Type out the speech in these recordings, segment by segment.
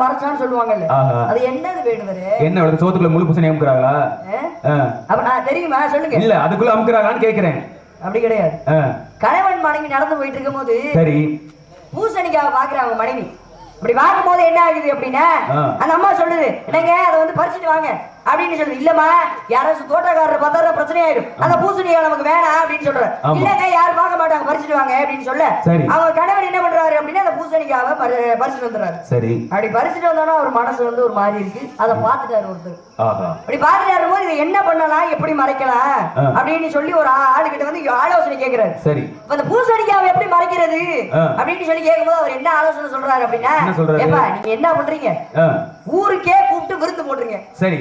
மறைச்சான்னு சொல்லுவாங்கல்ல, அது என்னது வேணுவரு? என்ன அவளுக்கு சோத்துக்குள்ள முழு பூசணி அமுக்குறாங்களா? தெரியுமா சொல்லுங்க. இல்ல அதுக்குள்ள அமுக்குறாங்களான்னு கேக்குறேன். அப்படி கிடையாது. கணவன் மனைவி நடந்து போயிட்டு இருக்கும் போது சரி பூசணிக்காவை பாக்குறாங்க மனைவி. அப்படி பார்க்கும் போது என்ன ஆகுது அப்படின்னா, அந்த அம்மா சொல்லுது, என்னங்க அதை வந்து பறிச்சுட்டு வாங்க அப்படின்னு சொல்லுது. இல்லம்மா, யாராச்சும் தோட்டக்காரர் பார்த்தா பிரச்சனை ஆயிடும், அந்த பூசணிக்காய் நமக்கு வேணாம் அப்படின்னு சொல்றாரு. இல்லங்க யாரும் பார்க்க மாட்டாங்க, பறிச்சுட்டு வாங்க அப்படின்னு சொல்ல அவங்க கணவன் என்ன பண்றாரு அப்படின்னா அந்த பூசணிக்காவை பறிச்சுட்டு வந்துடுறாரு. சரி அப்படி பறிச்சுட்டு வந்தோன்னா அவர் மனசு வந்து ஒரு மாதிரி இருக்கு. அதை பார்த்துட்டாரு ஒருத்தர். அப்படி பார்த்துட்டாரு போது இதை என்ன பண்ணலாம், எப்படி மறைக்கலாம் அப்படின்னு சொல்லி ஒரு ஆளுகிட்ட வந்து ஆலோசனை கேட்கிறாரு. சரி அந்த பூசணிக்காவை எப்படி மறைக்கிறது அப்படின்னு சொல்லி கேட்கும்போது அவர் என்ன ஆலோசனை சொல்றாரு அப்படின்னா, ஏப்பா நீங்க என்ன பண்றீங்க, ஊருக்கே கூப்பிட்டு விருந்து போட்டுருங்க. சரி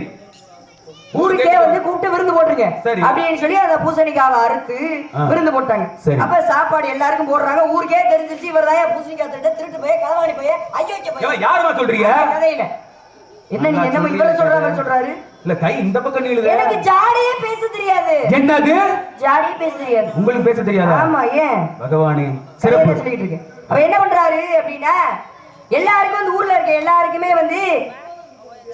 ஊருக்கே வந்து கூப்பிட்டு விருந்து போட்டுருங்க அப்படின்னு சொல்லி அந்த பூசணிக்காவை அறுத்து விருந்து போட்டாங்க. அப்ப சாப்பாடு எல்லாருக்கும் போடுறாங்க. ஊருக்கே தெரிஞ்சிச்சு இவர் தான் பூசணிக்காய் திருட்டு போய் களவாணி போய் ஐயோ யாருமா சொல்றீங்க கதையில என்ன நீங்க என்ன இவர சொல்றாரு. இல்ல கை இந்த பக்கம் நீளுது. எனக்கு ஜாடியே பேச தெரியாது. என்னது ஜாடியே பேச தெரியாது? உங்களுக்கு பேச தெரியாது? ஆமா. ஏன் பகவானே சிறப்பு சொல்லிட்டு இருக்கு. அப்ப என்ன பண்றாரு அப்படின்னா எல்லாருக்கும் வந்து ஊர்ல இருக்க எல்லாருக்குமே வந்து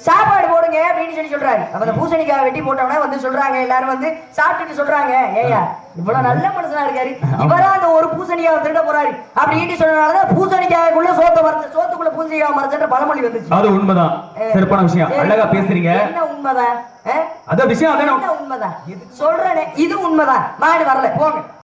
சாப்பாடு போடுங்க அப்படின்னு சொல்லி சொல்றாரு. அப்ப அந்த பூசணிக்காய் வெட்டி போட்டவனா வந்து சொல்றாங்க, எல்லாரும் வந்து சாப்பிட்டுட்டு சொல்றாங்க, ஏயா இவ்வளவு நல்ல மனுஷனா இருக்காரு, இவரா அந்த ஒரு பூசணிக்காவை திருட போறாரு அப்படின்னு சொன்னனாலதான் பூசணிக்காய்க்குள்ள சோத்துக்குள்ள பூசணிக்காய் மறைச்சன்ற பழமொழி வந்துச்சு. அது உண்மைதான். சிறப்பான விஷயம், அழகா பேசுறீங்க. என்ன உண்மைதான்? அத விஷயம் என்ன உண்மைதான் சொல்றேன், இது உண்மைதான். மாடு வரல போங்க.